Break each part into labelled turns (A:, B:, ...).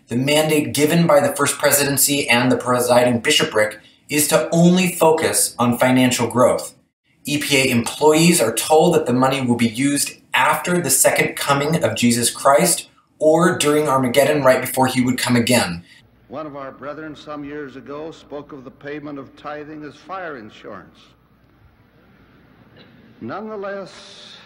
A: the mandate given by the First Presidency and the presiding bishopric is to only focus on financial growth. EPA employees are told that the money will be used after the second coming of Jesus Christ or during Armageddon right before he would come again.
B: One of our brethren some years ago spoke of the payment of tithing as fire insurance. Nonetheless,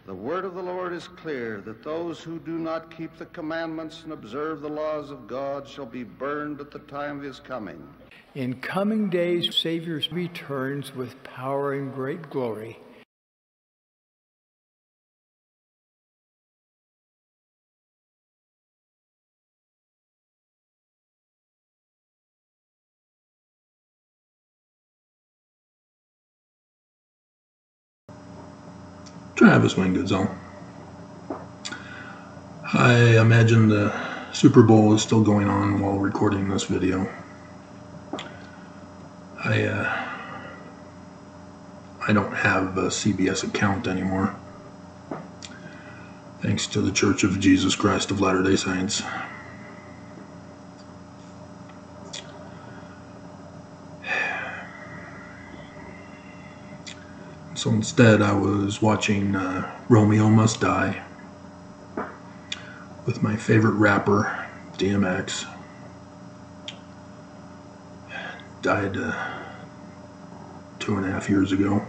B: the word of the Lord is clear that those who do not keep the commandments and observe the laws of God shall be burned at the time of his coming.
C: In coming days, Savior returns with power and great glory.
D: Travis Wingood's. I imagine the Super Bowl is still going on while recording this video. I don't have a CBS account anymore, thanks to the Church of Jesus Christ of Latter-day Saints. So instead I was watching Romeo Must Die with my favorite rapper, DMX. Died 2.5 years ago,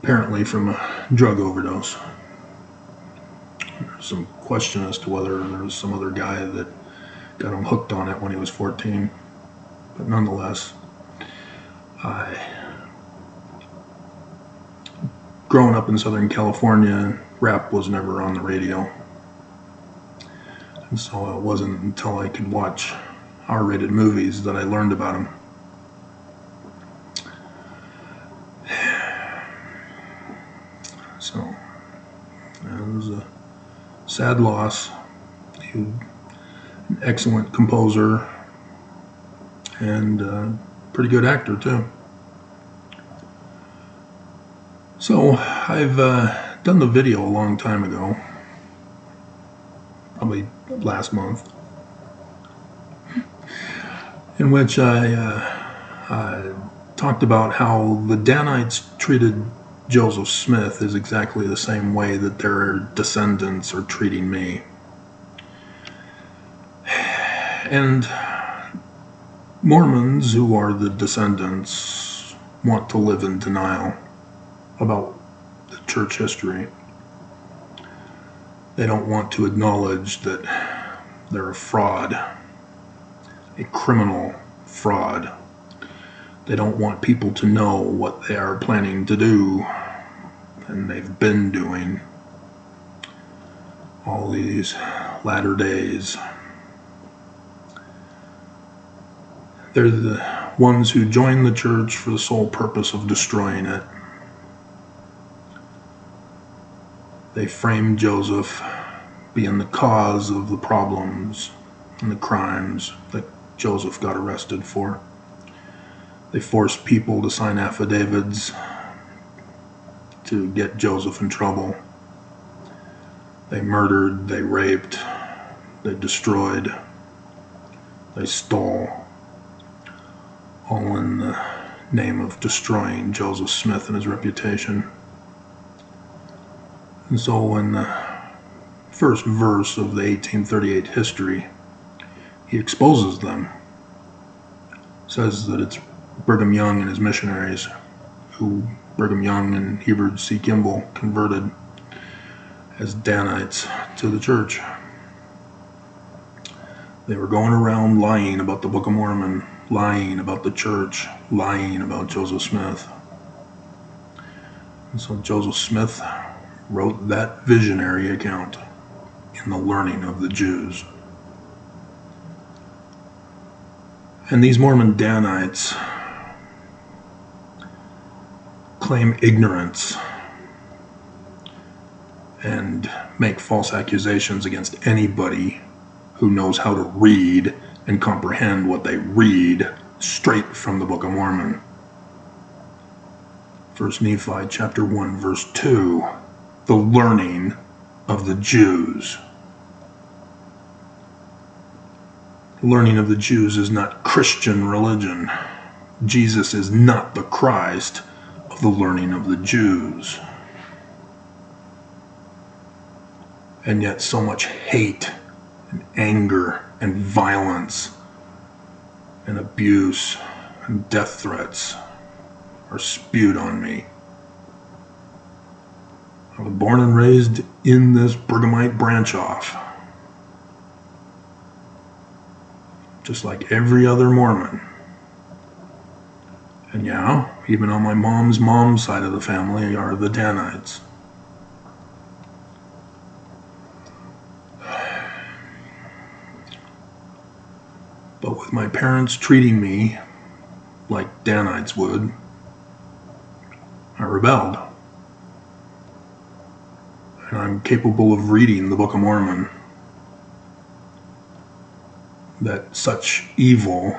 D: apparently from a drug overdose. There's some question as to whether there was some other guy that got him hooked on it when he was 14, but nonetheless, growing up in Southern California, rap was never on the radio, and so it wasn't until I could watch R-rated movies that I learned about him. So it was a sad loss. He was an excellent composer and a pretty good actor too. So I've done the video a long time ago, probably last month, in which I talked about how the Danites treated Joseph Smith is exactly the same way that their descendants are treating me. And Mormons, who are the descendants, want to live in denial about the church history. They don't want to acknowledge that they're a fraud, a criminal fraud. They don't want people to know what they are planning to do, and they've been doing all these latter days. They're the ones who join the church for the sole purpose of destroying it. They frame Joseph being the cause of the problems and the crimes that Joseph got arrested for. They forced people to sign affidavits to get Joseph in trouble. They murdered, they raped, they destroyed, they stole, all in the name of destroying Joseph Smith and his reputation. And so in the first verse of the 1838 history, he exposes them. Says that it's Brigham Young and his missionaries, who Brigham Young and Heber C. Kimball converted as Danites to the church. They were going around lying about the Book of Mormon, lying about the church, lying about Joseph Smith. And so Joseph Smith wrote that visionary account in the learning of the Jews. And these Mormon Danites claim ignorance and make false accusations against anybody who knows how to read and comprehend what they read straight from the Book of Mormon. 1 Nephi chapter 1 verse 2, the learning of the Jews. The learning of the Jews is not Christian religion. Jesus is not the Christ of the learning of the Jews. And yet so much hate and anger and violence and abuse and death threats are spewed on me. I was born and raised in this Brigamite branch off, just like every other Mormon. And yeah, even on my mom's side of the family are the Danites. But with my parents treating me like Danites would, I rebelled. And I'm capable of reading the Book of Mormon that such evil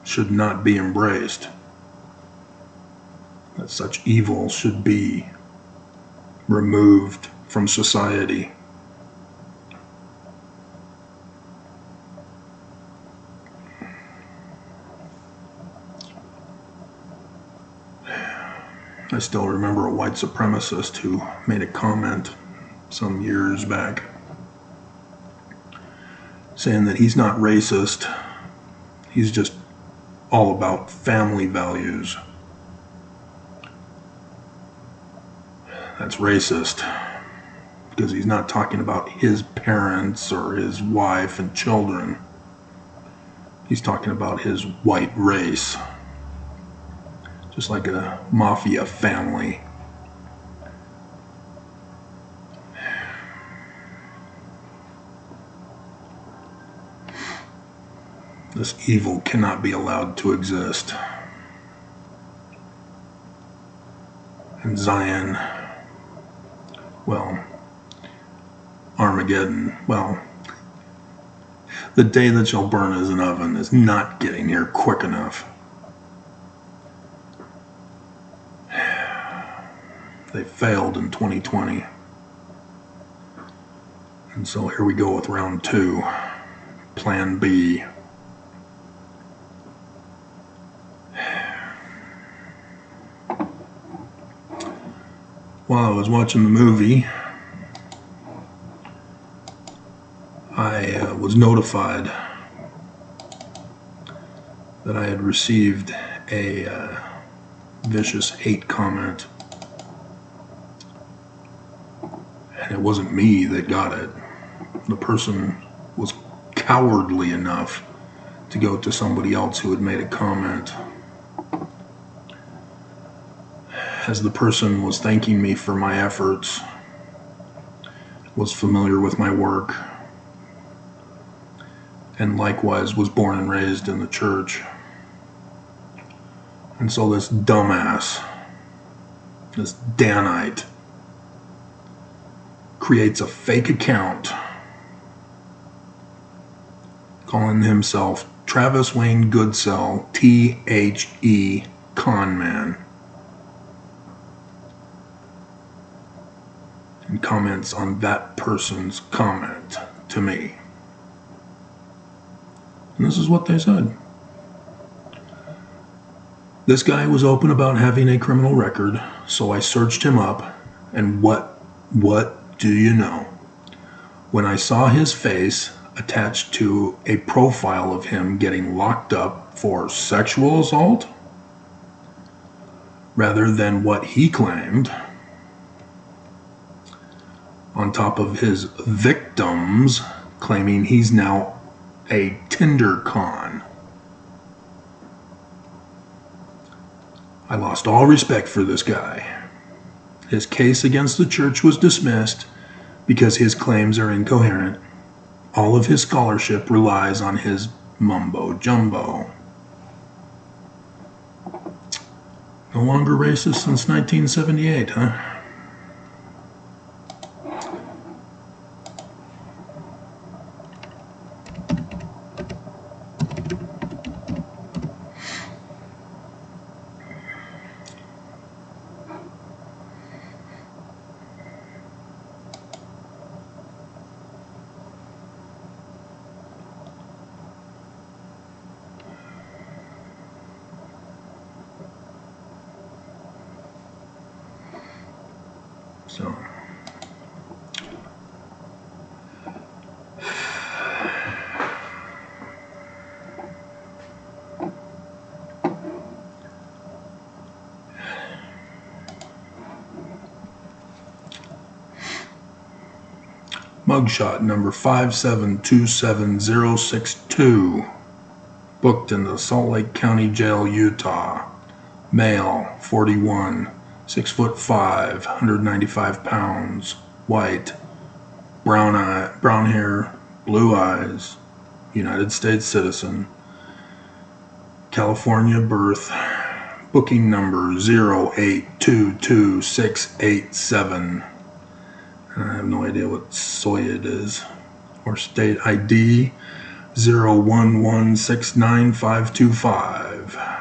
D: should not be embraced, that such evil should be removed from society. I still remember a white supremacist who made a comment some years back saying that he's not racist, he's just all about family values. That's racist, because he's not talking about his parents or his wife and children. He's talking about his white race. Just like a mafia family. This evil cannot be allowed to exist. And Zion, well, Armageddon, well, the day that shall burn as an oven is not getting here quick enough. They failed in 2020. And so here we go with round 2, Plan B. While I was watching the movie, I was notified that I had received a vicious hate comment. And it wasn't me that got it. The person was cowardly enough to go to somebody else who had made a comment. As the person was thanking me for my efforts, was familiar with my work, and likewise was born and raised in the church. And so this dumbass, this Danite, creates a fake account calling himself Travis Wayne Goodsell, THE Conman, and comments on that person's comment to me. And this is what they said. This guy was open about having a criminal record, so I searched him up, and what do you know? When I saw his face attached to a profile of him getting locked up for sexual assault, rather than what he claimed, on top of his victims claiming he's now a Tinder con, I lost all respect for this guy. His case against the church was dismissed because his claims are incoherent. All of his scholarship relies on his mumbo-jumbo. No longer racist since 1978, huh? So mugshot number 5727062, booked in the Salt Lake County Jail, Utah. Male, 41, 6'5", 195 pounds, white, brown hair, blue eyes, United States citizen, California birth, booking number 0822687. I have no idea what soy it is, or state ID 011695525.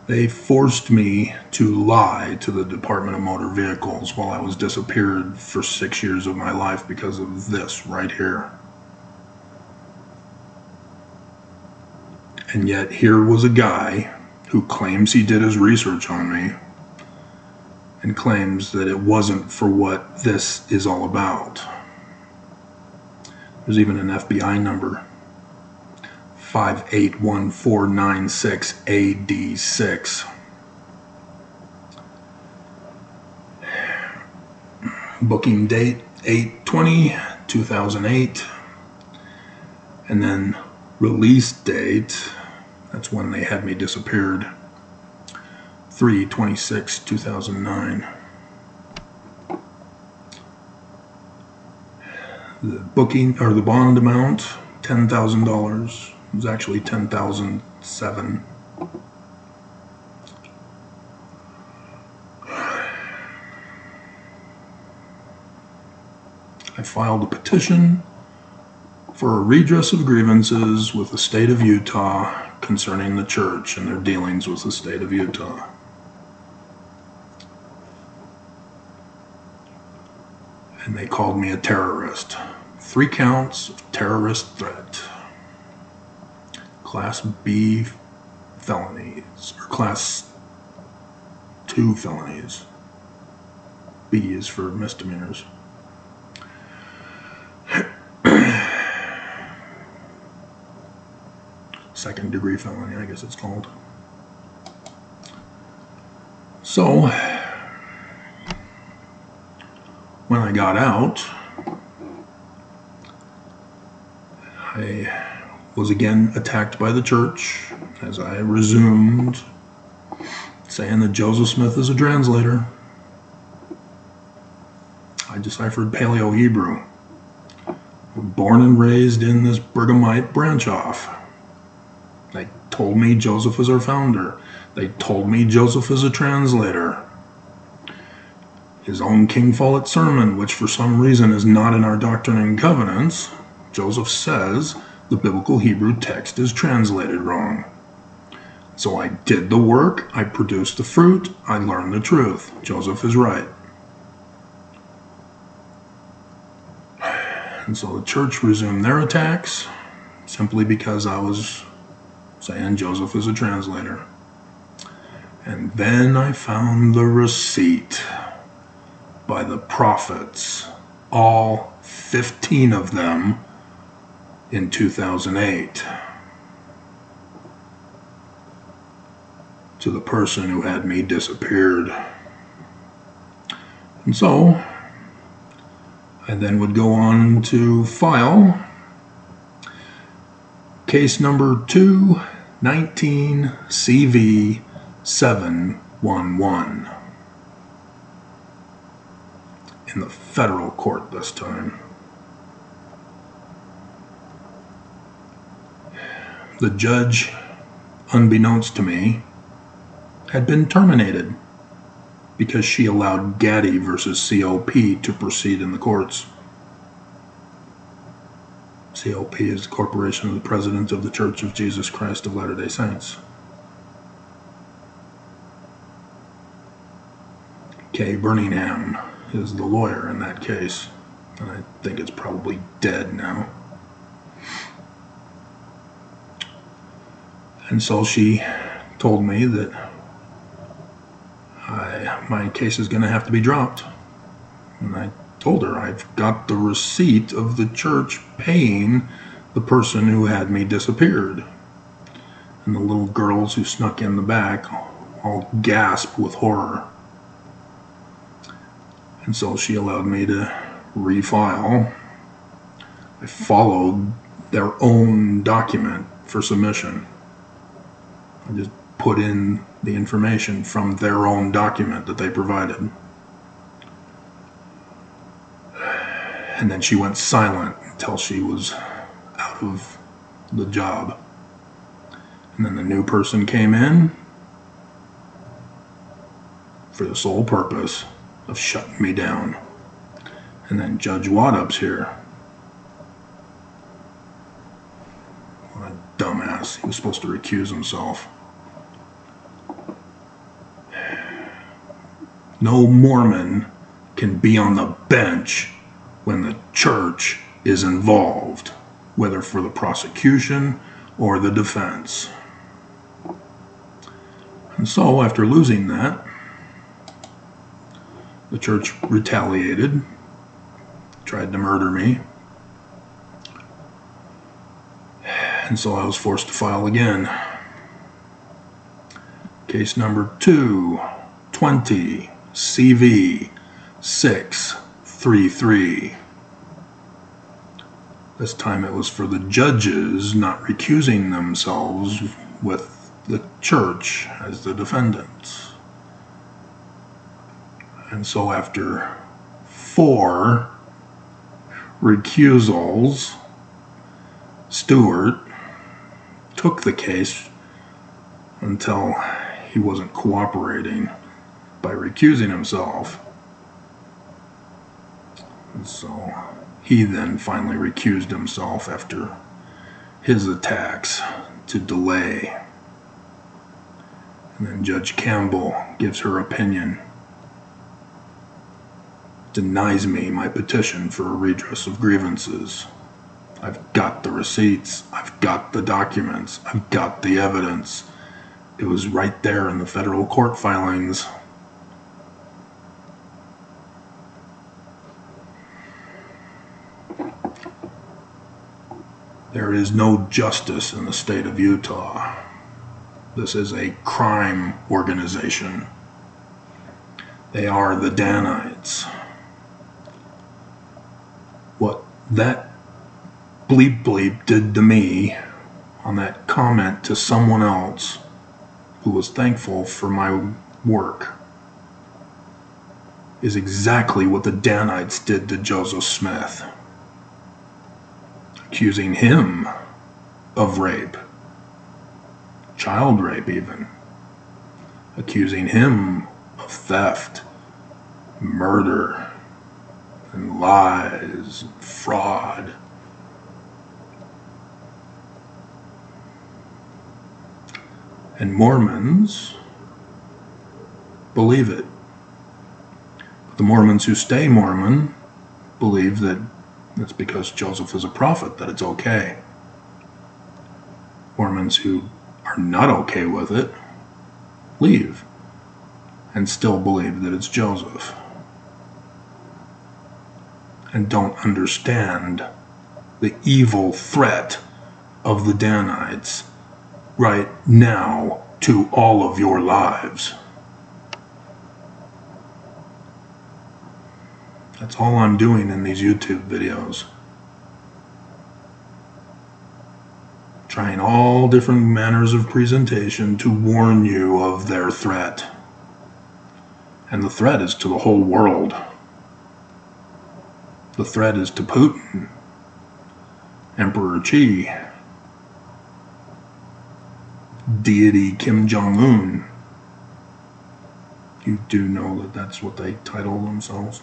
D: They forced me to lie to the Department of Motor Vehicles while I was disappeared for 6 years of my life because of this right here. And yet here was a guy who claims he did his research on me and claims that it wasn't for what this is all about. There's even an FBI number, 581496AD6. Booking date 8/20/2008, and then release date, that's when they had me disappeared, 3/26/2009. The booking, or the bond amount, $10,000. It was actually $10,007. I filed a petition for a redress of grievances with the state of Utah concerning the church and their dealings with the state of Utah. And they called me a terrorist. 3 counts of terrorist threat. Class B felonies, or Class 2 felonies. B is for misdemeanors. Second degree felony, I guess it's called. So, when I got out, I was again attacked by the church as I resumed, saying that Joseph Smith is a translator. I deciphered Paleo-Hebrew. Born and raised in this Brighamite branch off. They told me Joseph is our founder. They told me Joseph is a translator. His own King Follett sermon, which for some reason is not in our Doctrine and Covenants, Joseph says the biblical Hebrew text is translated wrong. So I did the work, I produced the fruit, I learned the truth. Joseph is right. And so the church resumed their attacks simply because I was saying Joseph is a translator. And then I found the receipt by the prophets, all 15 of them, in 2008, to the person who had me disappeared. And so I then would go on to file case number 219 CV 711 in the federal court this time. The judge, unbeknownst to me, had been terminated because she allowed Gaddy versus COP to proceed in the courts. COP is the Corporation of the President of the Church of Jesus Christ of Latter-day Saints. Kay Birmingham is the lawyer in that case, and I think it's probably dead now. And so she told me that my case is going to have to be dropped. And I told her I've got the receipt of the church paying the person who had me disappeared. And the little girls who snuck in the back all gasped with horror. And so she allowed me to refile. I followed their own document for submission. I just put in the information from their own document that they provided. And then she went silent until she was out of the job. And then the new person came in for the sole purpose of shutting me down. And then Judge Waddup's here. What a dumbass. He was supposed to recuse himself. No Mormon can be on the bench when the church is involved, whether for the prosecution or the defense. And so, after losing that, the church retaliated, tried to murder me, and so I was forced to file again. Case number 220 CV 633. This time it was for the judges not recusing themselves with the church as the defendants. And so after 4 recusals, Stewart took the case until he wasn't cooperating by recusing himself. And so he then finally recused himself after his attacks to delay. And then Judge Campbell gives her opinion, denies me my petition for a redress of grievances. I've got the receipts, I've got the documents, I've got the evidence. It was right there in the federal court filings. There is no justice in the state of Utah. This is a crime organization. They are the Danites. What that bleep bleep did to me on that comment to someone else who was thankful for my work is exactly what the Danites did to Joseph Smith, accusing him of rape, child rape even, accusing him of theft, murder, and lies, and fraud. And Mormons believe it. But the Mormons who stay Mormon believe that it's because Joseph is a prophet that it's okay. Mormons who are not okay with it leave and still believe that it's Joseph and don't understand the evil threat of the Danites right now to all of your lives. That's all I'm doing in these YouTube videos. Trying all different manners of presentation to warn you of their threat. And the threat is to the whole world. The threat is to Putin, Emperor Xi, deity Kim Jong-un. You do know that that's what they title themselves.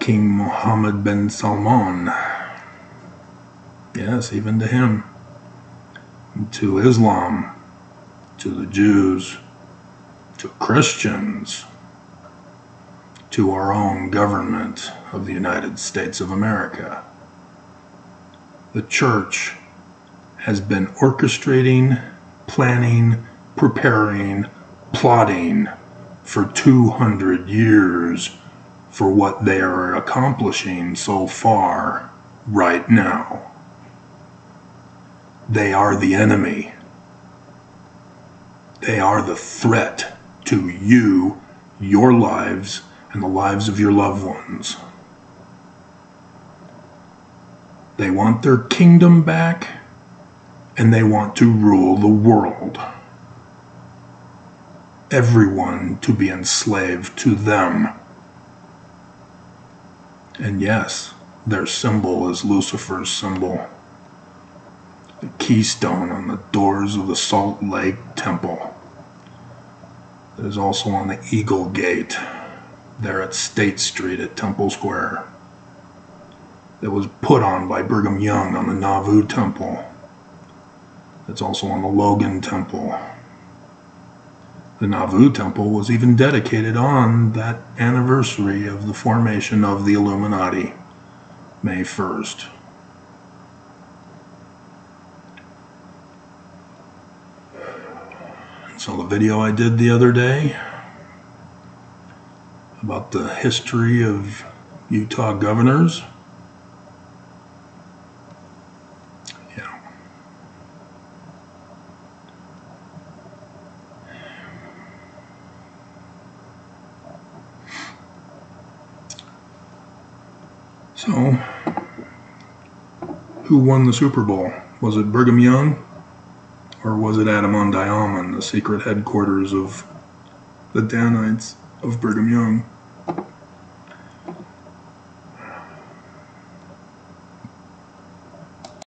D: King Mohammed bin Salman. Yes, even to him. To Islam. To the Jews. To Christians. To our own government of the United States of America. The church has been orchestrating, planning, preparing, plotting for 200 years for what they are accomplishing so far right now. They are the enemy. They are the threat to you, your lives, and the lives of your loved ones. They want their kingdom back, and they want to rule the world. Everyone to be enslaved to them. And yes, their symbol is Lucifer's symbol. The keystone on the doors of the Salt Lake Temple. It is also on the Eagle Gate, there at State Street at Temple Square. It was put on by Brigham Young on the Nauvoo Temple. It's also on the Logan Temple. The Nauvoo Temple was even dedicated on that anniversary of the formation of the Illuminati, May 1st. So the video I did the other day about the history of Utah governors, yeah. So, who won the Super Bowl? Was it Brigham Young? Or was it Adam on Diamond, the secret headquarters of the Danites of Brigham Young?